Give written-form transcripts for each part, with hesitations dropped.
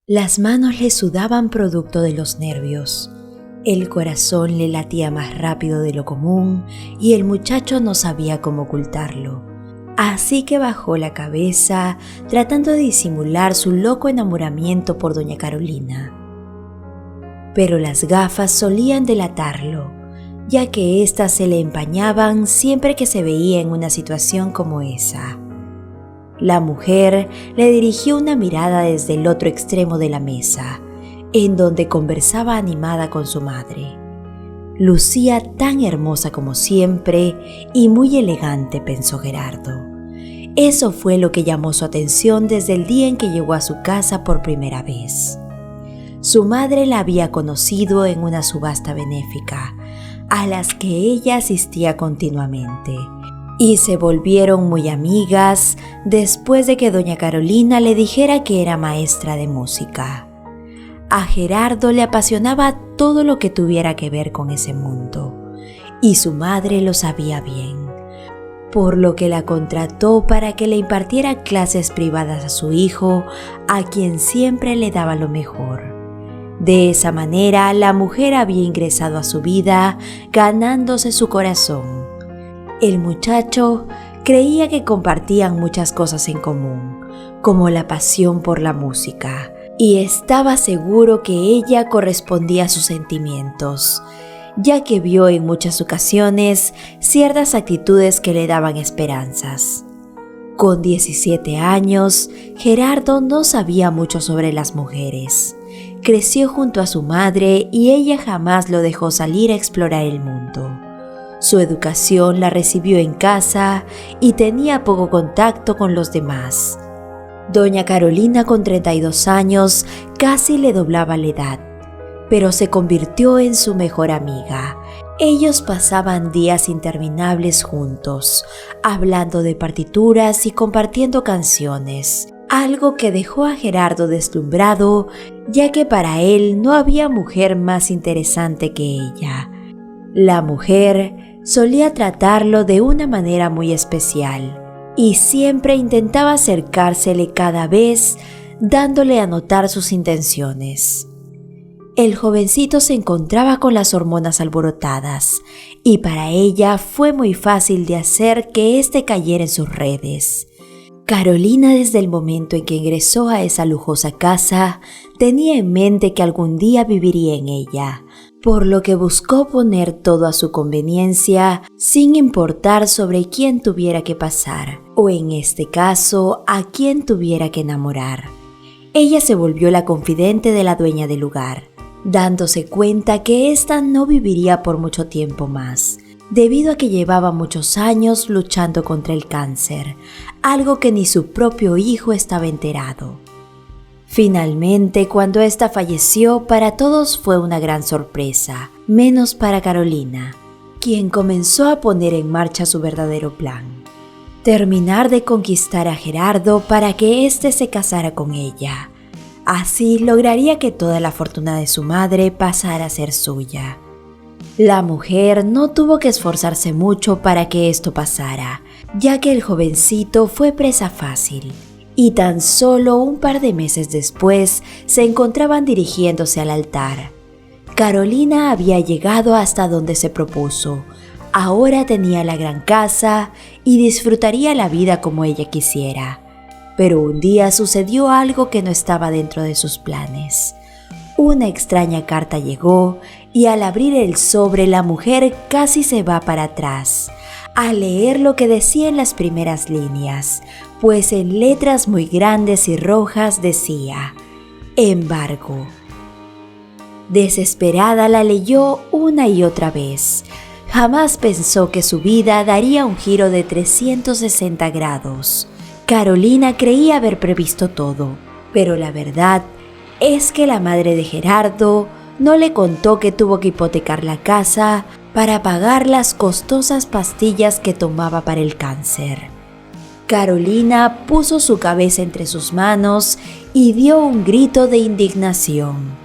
Las manos le sudaban producto de los nervios. El corazón le latía más rápido de lo común y el muchacho no sabía cómo ocultarlo. Así que bajó la cabeza, tratando de disimular su loco enamoramiento por doña Carolina. Pero las gafas solían delatarlo, ya que éstas se le empañaban siempre que se veía en una situación como esa. La mujer le dirigió una mirada desde el otro extremo de la mesa, en donde conversaba animada con su madre. Lucía tan hermosa como siempre y muy elegante, pensó Gerardo. Eso fue lo que llamó su atención desde el día en que llegó a su casa por primera vez. Su madre la había conocido en una subasta benéfica, a las que ella asistía continuamente, y se volvieron muy amigas después de que doña Carolina le dijera que era maestra de música. A Gerardo le apasionaba todo lo que tuviera que ver con ese mundo, y su madre lo sabía bien, por lo que la contrató para que le impartiera clases privadas a su hijo, a quien siempre le daba lo mejor. De esa manera, la mujer había ingresado a su vida, ganándose su corazón. El muchacho creía que compartían muchas cosas en común, como la pasión por la música, y estaba seguro que ella correspondía a sus sentimientos, ya que vio en muchas ocasiones ciertas actitudes que le daban esperanzas. Con 17 años, Gerardo no sabía mucho sobre las mujeres. Creció junto a su madre y ella jamás lo dejó salir a explorar el mundo. Su educación la recibió en casa y tenía poco contacto con los demás. Doña Carolina, con 32 años, casi le doblaba la edad, pero se convirtió en su mejor amiga. Ellos pasaban días interminables juntos, hablando de partituras y compartiendo canciones, algo que dejó a Gerardo deslumbrado, ya que para él no había mujer más interesante que ella. La mujer solía tratarlo de una manera muy especial y siempre intentaba acercársele cada vez, dándole a notar sus intenciones. El jovencito se encontraba con las hormonas alborotadas y para ella fue muy fácil de hacer que éste cayera en sus redes. Carolina, desde el momento en que ingresó a esa lujosa casa, tenía en mente que algún día viviría en ella, por lo que buscó poner todo a su conveniencia sin importar sobre quién tuviera que pasar, o en este caso, a quién tuviera que enamorar. Ella se volvió la confidente de la dueña del lugar, dándose cuenta que ésta no viviría por mucho tiempo más, debido a que llevaba muchos años luchando contra el cáncer, algo que ni su propio hijo estaba enterado. Finalmente, cuando ésta falleció, para todos fue una gran sorpresa, menos para Carolina, quien comenzó a poner en marcha su verdadero plan: terminar de conquistar a Gerardo para que éste se casara con ella. Así lograría que toda la fortuna de su madre pasara a ser suya. La mujer no tuvo que esforzarse mucho para que esto pasara, ya que el jovencito fue presa fácil, y tan solo un par de meses después se encontraban dirigiéndose al altar. Carolina había llegado hasta donde se propuso. Ahora tenía la gran casa y disfrutaría la vida como ella quisiera. Pero un día sucedió algo que no estaba dentro de sus planes. Una extraña carta llegó y al abrir el sobre la mujer casi se va para atrás, al leer lo que decía en las primeras líneas, pues en letras muy grandes y rojas decía: embargo. Desesperada la leyó una y otra vez. Jamás pensó que su vida daría un giro de 360 grados. Carolina creía haber previsto todo, pero la verdad es que la madre de Gerardo no le contó que tuvo que hipotecar la casa para pagar las costosas pastillas que tomaba para el cáncer. Carolina puso su cabeza entre sus manos y dio un grito de indignación.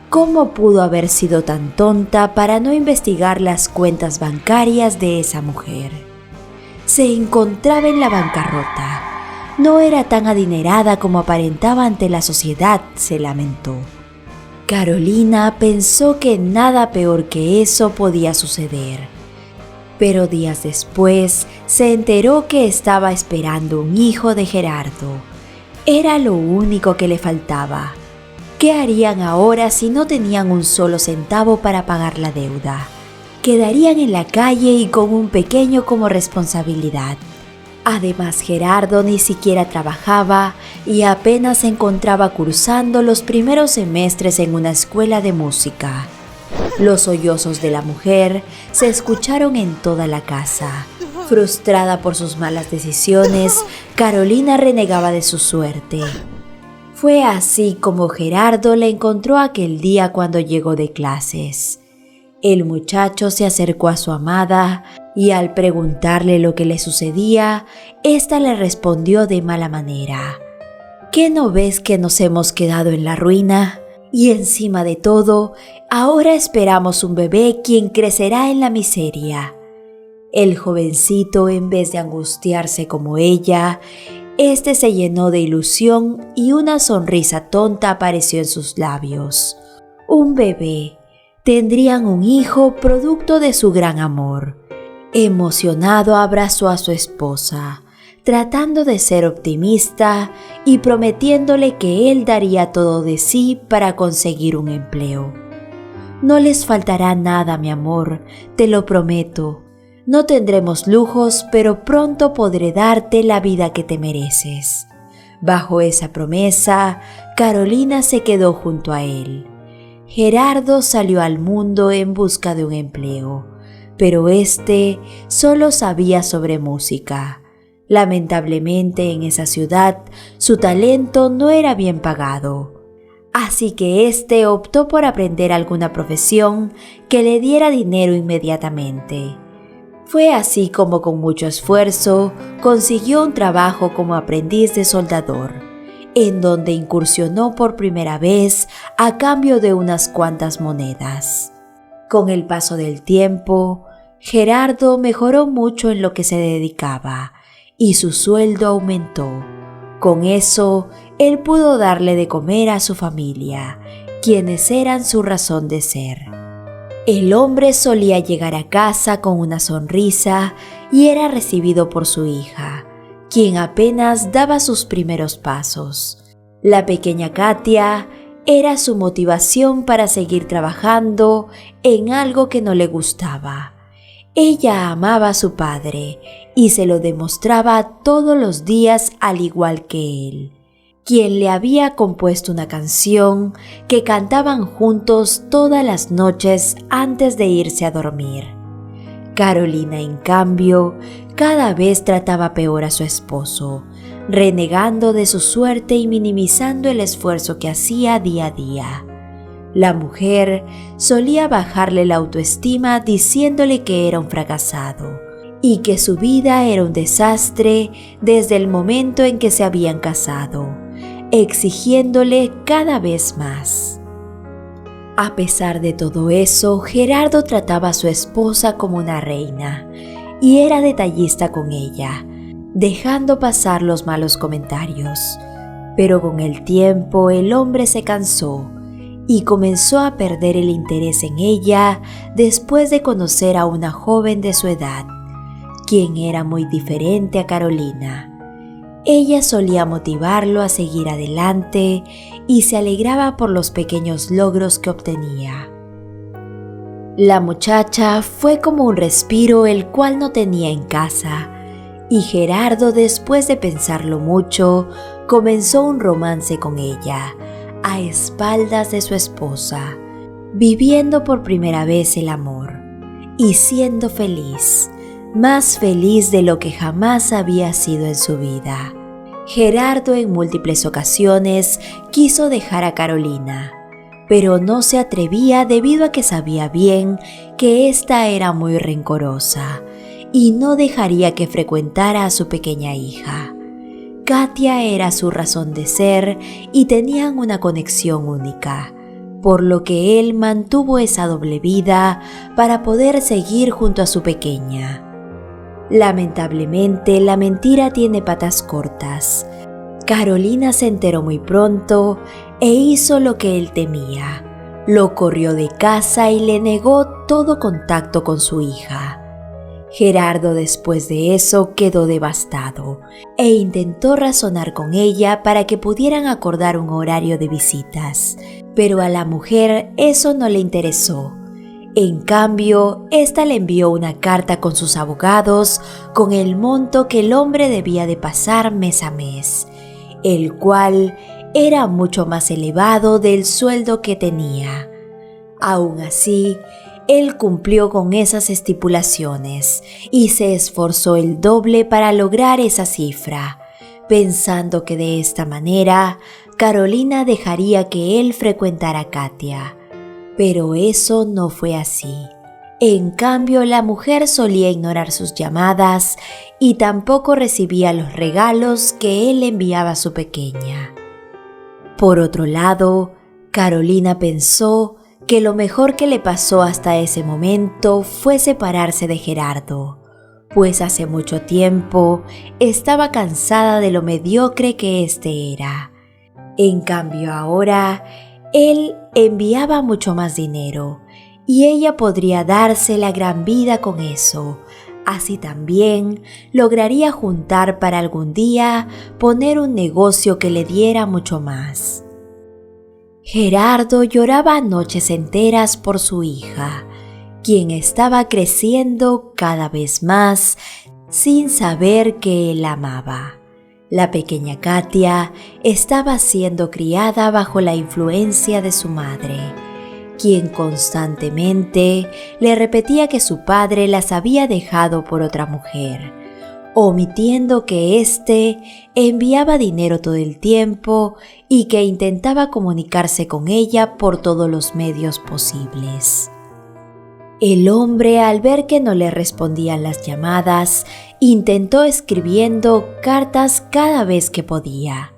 ¿Cómo pudo haber sido tan tonta para no investigar las cuentas bancarias de esa mujer? Se encontraba en la bancarrota. no era tan adinerada como aparentaba ante la sociedad, se lamentó. Carolina pensó que nada peor que eso podía suceder, pero días después se enteró que estaba esperando un hijo de Gerardo. Era lo único que le faltaba. ¿Qué harían ahora si no tenían un solo centavo para pagar la deuda? Quedarían en la calle y con un pequeño como responsabilidad. Además, Gerardo ni siquiera trabajaba y apenas se encontraba cursando los primeros semestres en una escuela de música. Los sollozos de la mujer se escucharon en toda la casa. Frustrada por sus malas decisiones, Carolina renegaba de su suerte. Fue así como Gerardo la encontró aquel día cuando llegó de clases. El muchacho se acercó a su amada y al preguntarle lo que le sucedía, ésta le respondió de mala manera: ¿Qué no ves que nos hemos quedado en la ruina? Y encima de todo, ahora esperamos un bebé quien crecerá en la miseria. El jovencito, en vez de angustiarse como ella, se llenó de ilusión y una sonrisa tonta apareció en sus labios. Un bebé. Tendrían un hijo producto de su gran amor. Emocionado abrazó a su esposa, tratando de ser optimista y prometiéndole que él daría todo de sí para conseguir un empleo. No les faltará nada, mi amor, te lo prometo. No tendremos lujos, pero pronto podré darte la vida que te mereces. Bajo esa promesa, Carolina se quedó junto a él. Gerardo salió al mundo en busca de un empleo, pero solo sabía sobre música. Lamentablemente en esa ciudad su talento no era bien pagado, así que optó por aprender alguna profesión que le diera dinero inmediatamente. Fue así como con mucho esfuerzo consiguió un trabajo como aprendiz de soldador, en donde incursionó por primera vez a cambio de unas cuantas monedas. Con el paso del tiempo, Gerardo mejoró mucho en lo que se dedicaba y su sueldo aumentó. Con eso, él pudo darle de comer a su familia, quienes eran su razón de ser. El hombre solía llegar a casa con una sonrisa y era recibido por su hija, quien apenas daba sus primeros pasos. La pequeña Katia era su motivación para seguir trabajando en algo que no le gustaba. Ella amaba a su padre y se lo demostraba todos los días al igual que él, quien le había compuesto una canción que cantaban juntos todas las noches antes de irse a dormir. Carolina, en cambio, cada vez trataba peor a su esposo, renegando de su suerte y minimizando el esfuerzo que hacía día a día. La mujer solía bajarle la autoestima diciéndole que era un fracasado y que su vida era un desastre desde el momento en que se habían casado, exigiéndole cada vez más. A pesar de todo eso, Gerardo trataba a su esposa como una reina y era detallista con ella, dejando pasar los malos comentarios. Pero con el tiempo el hombre se cansó y comenzó a perder el interés en ella después de conocer a una joven de su edad, quien era muy diferente a Carolina. Ella solía motivarlo a seguir adelante y se alegraba por los pequeños logros que obtenía. La muchacha fue como un respiro el cual no tenía en casa, y Gerardo, después de pensarlo mucho, comenzó un romance con ella, a espaldas de su esposa, viviendo por primera vez el amor y siendo feliz, más feliz de lo que jamás había sido en su vida. Gerardo en múltiples ocasiones quiso dejar a Carolina, pero no se atrevía debido a que sabía bien que ésta era muy rencorosa y no dejaría que frecuentara a su pequeña hija. Katia era su razón de ser y tenían una conexión única, por lo que él mantuvo esa doble vida para poder seguir junto a su pequeña. Lamentablemente, la mentira tiene patas cortas. Carolina se enteró muy pronto e hizo lo que él temía. Lo corrió de casa y le negó todo contacto con su hija. Gerardo después de eso quedó devastado e intentó razonar con ella para que pudieran acordar un horario de visitas, pero a la mujer eso no le interesó. En cambio, ésta le envió una carta con sus abogados con el monto que el hombre debía de pasar mes a mes, el cual era mucho más elevado del sueldo que tenía. Aún así, él cumplió con esas estipulaciones y se esforzó el doble para lograr esa cifra, pensando que de esta manera Carolina dejaría que él frecuentara a Katia. Pero eso no fue así. En cambio, la mujer solía ignorar sus llamadas y tampoco recibía los regalos que él enviaba a su pequeña. Por otro lado, Carolina pensó que lo mejor que le pasó hasta ese momento fue separarse de Gerardo, pues hace mucho tiempo estaba cansada de lo mediocre que éste era. En cambio ahora, él enviaba mucho más dinero y ella podría darse la gran vida con eso. Así también lograría juntar para algún día poner un negocio que le diera mucho más. Gerardo lloraba noches enteras por su hija, quien estaba creciendo cada vez más sin saber que él la amaba. La pequeña Katia estaba siendo criada bajo la influencia de su madre, quien constantemente le repetía que su padre las había dejado por otra mujer, omitiendo que éste enviaba dinero todo el tiempo y que intentaba comunicarse con ella por todos los medios posibles. El hombre, al ver que no le respondían las llamadas, intentó escribiendo cartas cada vez que podía,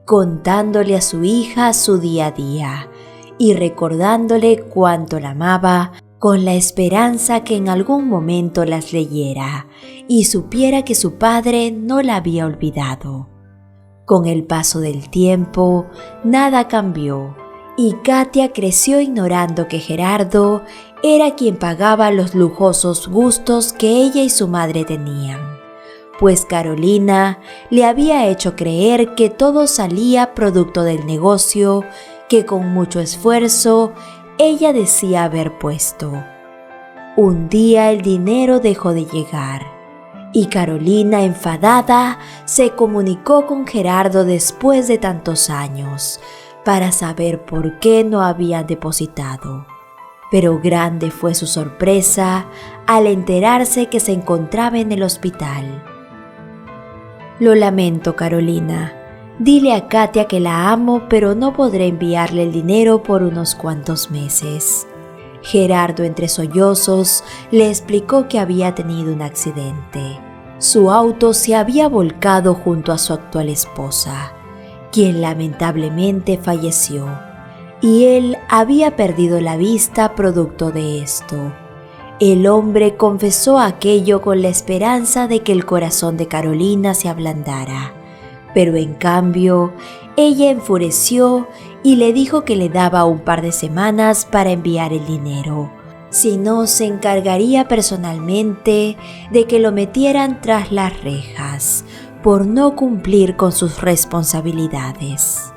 contándole a su hija su día a día y recordándole cuánto la amaba, con la esperanza que en algún momento las leyera y supiera que su padre no la había olvidado. Con el paso del tiempo, nada cambió y Katia creció ignorando que Gerardo era quien pagaba los lujosos gustos que ella y su madre tenían, pues Carolina le había hecho creer que todo salía producto del negocio que con mucho esfuerzo ella decía haber puesto. Un día el dinero dejó de llegar y Carolina, enfadada, se comunicó con Gerardo después de tantos años para saber por qué no había depositado. Pero grande fue su sorpresa al enterarse que se encontraba en el hospital. Lo lamento, Carolina. Dile a Katia que la amo, pero no podré enviarle el dinero por unos cuantos meses. Gerardo, entre sollozos, le explicó que había tenido un accidente. Su auto se había volcado junto a su actual esposa, quien lamentablemente falleció, y él había perdido la vista producto de esto. El hombre confesó aquello con la esperanza de que el corazón de Carolina se ablandara, pero en cambio ella enfureció y le dijo que le daba un par de semanas para enviar el dinero, si no se encargaría personalmente de que lo metieran tras las rejas por no cumplir con sus responsabilidades.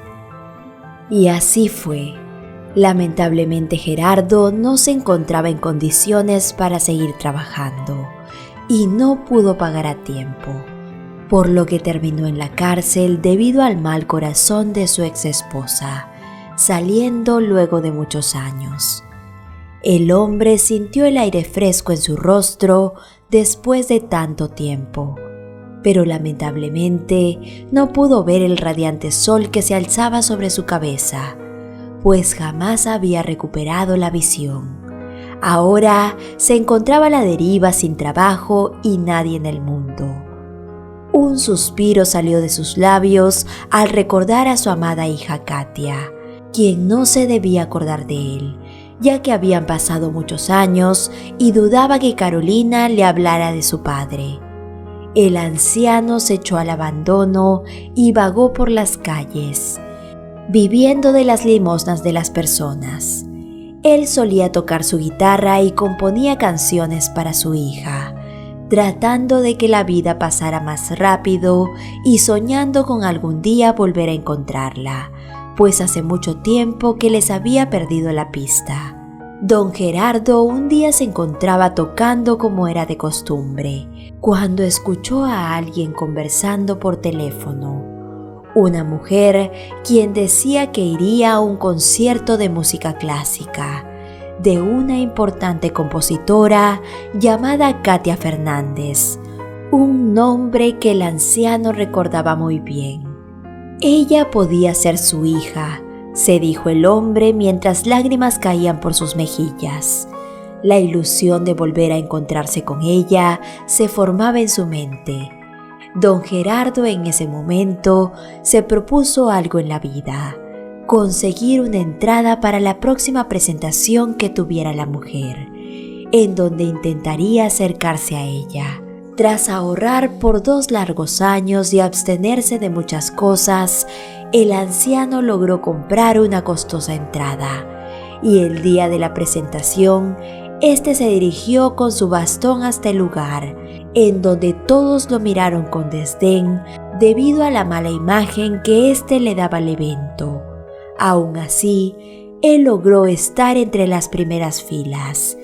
Y así fue. Lamentablemente Gerardo no se encontraba en condiciones para seguir trabajando y no pudo pagar a tiempo, por lo que terminó en la cárcel debido al mal corazón de su exesposa, saliendo luego de muchos años. El hombre sintió el aire fresco en su rostro después de tanto tiempo, pero lamentablemente no pudo ver el radiante sol que se alzaba sobre su cabeza, pues jamás había recuperado la visión. Ahora se encontraba a la deriva sin trabajo y nadie en el mundo. Un suspiro salió de sus labios al recordar a su amada hija Katia, quien no se debía acordar de él, ya que habían pasado muchos años y dudaba que Carolina le hablara de su padre. El anciano se echó al abandono y vagó por las calles, viviendo de las limosnas de las personas. Él solía tocar su guitarra y componía canciones para su hija, tratando de que la vida pasara más rápido y soñando con algún día volver a encontrarla, pues hace mucho tiempo que les había perdido la pista. Don Gerardo un día se encontraba tocando como era de costumbre, cuando escuchó a alguien conversando por teléfono. Una mujer quien decía que iría a un concierto de música clásica de una importante compositora llamada Katia Fernández, un nombre que el anciano recordaba muy bien. Ella podía ser su hija, se dijo el hombre mientras lágrimas caían por sus mejillas. La ilusión de volver a encontrarse con ella se formaba en su mente. Don Gerardo en ese momento se propuso algo en la vida: conseguir una entrada para la próxima presentación que tuviera la mujer, en donde intentaría acercarse a ella. Tras ahorrar por 2 largos años y abstenerse de muchas cosas, el anciano logró comprar una costosa entrada, y el día de la presentación, este se dirigió con su bastón hasta el lugar, en donde todos lo miraron con desdén debido a la mala imagen que éste le daba al evento. Aún así, él logró estar entre las primeras filas,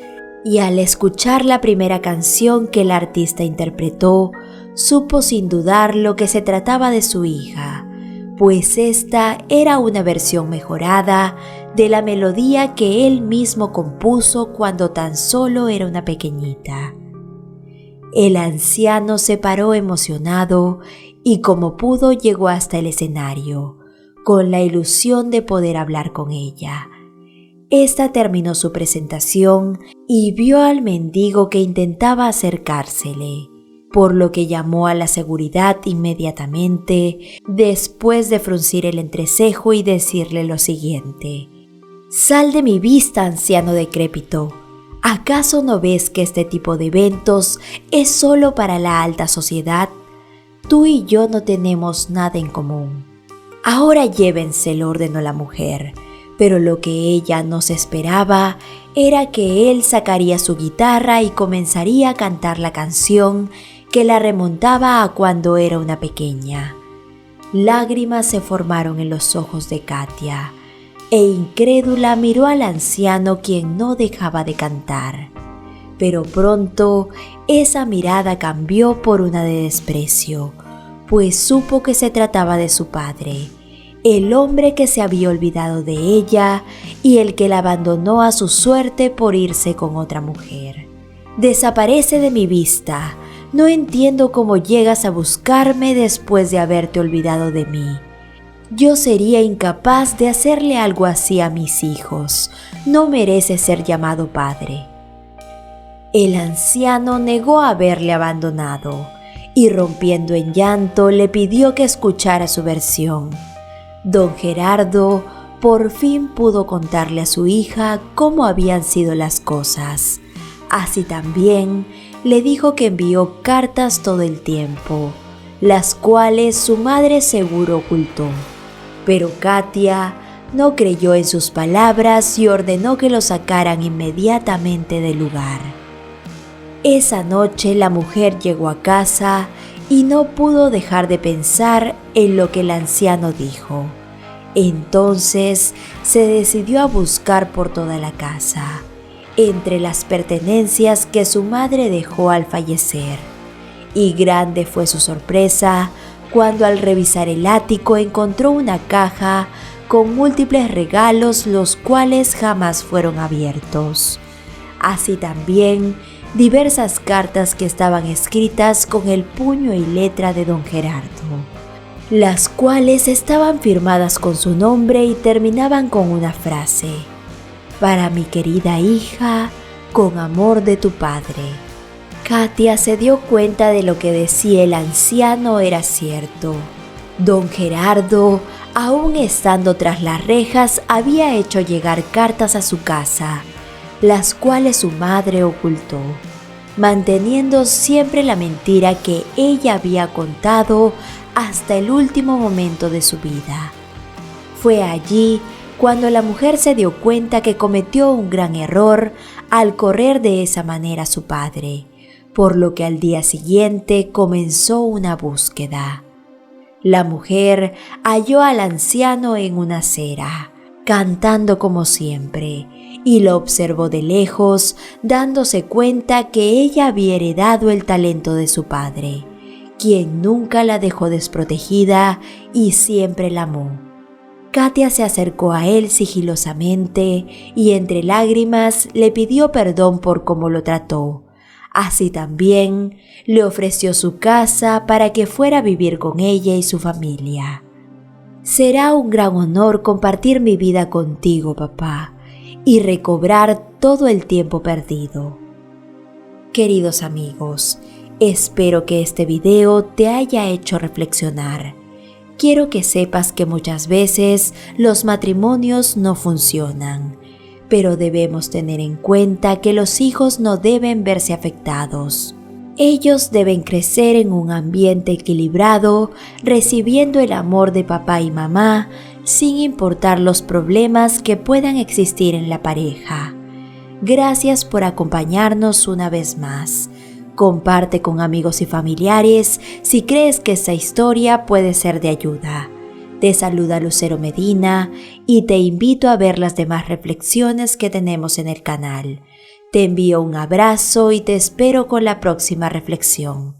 y al escuchar la primera canción que el artista interpretó, supo sin dudarlo que se trataba de su hija, pues esta era una versión mejorada de la melodía que él mismo compuso cuando tan solo era una pequeñita. El anciano se paró emocionado y como pudo llegó hasta el escenario, con la ilusión de poder hablar con ella. Esta terminó su presentación y vio al mendigo que intentaba acercársele, por lo que llamó a la seguridad inmediatamente, después de fruncir el entrecejo y decirle lo siguiente: «Sal de mi vista, anciano decrépito. ¿Acaso no ves que este tipo de eventos es solo para la alta sociedad? Tú y yo no tenemos nada en común». «Ahora llévenselo», ordenó la mujer, pero lo que ella no se esperaba era que él sacaría su guitarra y comenzaría a cantar la canción que la remontaba a cuando era una pequeña. Lágrimas se formaron en los ojos de Katia, e incrédula miró al anciano, quien no dejaba de cantar. Pero pronto esa mirada cambió por una de desprecio, pues supo que se trataba de su padre, el hombre que se había olvidado de ella y el que la abandonó a su suerte por irse con otra mujer. «Desaparece de mi vista. No entiendo cómo llegas a buscarme después de haberte olvidado de mí. Yo sería incapaz de hacerle algo así a mis hijos. No mereces ser llamado padre». El anciano negó haberle abandonado y, rompiendo en llanto, le pidió que escuchara su versión. Don Gerardo por fin pudo contarle a su hija cómo habían sido las cosas. Así también le dijo que envió cartas todo el tiempo, las cuales su madre seguro ocultó. Pero Katia no creyó en sus palabras y ordenó que lo sacaran inmediatamente del lugar. Esa noche la mujer llegó a casa y no pudo dejar de pensar en lo que el anciano dijo. Entonces se decidió a buscar por toda la casa, entre las pertenencias que su madre dejó al fallecer. Y grande fue su sorpresa cuando al revisar el ático encontró una caja con múltiples regalos, los cuales jamás fueron abiertos. Así también diversas cartas que estaban escritas con el puño y letra de don Gerardo, las cuales estaban firmadas con su nombre y terminaban con una frase: «Para mi querida hija, con amor de tu padre». Katia se dio cuenta de lo que decía el anciano era cierto. Don Gerardo, aún estando tras las rejas, había hecho llegar cartas a su casa, las cuales su madre ocultó. manteniendo siempre la mentira que ella había contado hasta el último momento de su vida. Fue allí cuando la mujer se dio cuenta que cometió un gran error al correr de esa manera a su padre, por lo que al día siguiente comenzó una búsqueda. La mujer halló al anciano en una acera, cantando como siempre, y lo observó de lejos, dándose cuenta que ella había heredado el talento de su padre, quien nunca la dejó desprotegida y siempre la amó. Katia se acercó a él sigilosamente y entre lágrimas le pidió perdón por cómo lo trató. Así también le ofreció su casa para que fuera a vivir con ella y su familia. Será un gran honor compartir mi vida contigo, papá, y recobrar todo el tiempo perdido. Queridos amigos, espero que este video te haya hecho reflexionar. Quiero que sepas que muchas veces los matrimonios no funcionan, pero debemos tener en cuenta que los hijos no deben verse afectados. Ellos deben crecer en un ambiente equilibrado, recibiendo el amor de papá y mamá, sin importar los problemas que puedan existir en la pareja. Gracias por acompañarnos una vez más. Comparte con amigos y familiares si crees que esta historia puede ser de ayuda. Te saluda Lucero Medina y te invito a ver las demás reflexiones que tenemos en el canal. Te envío un abrazo y te espero con la próxima reflexión.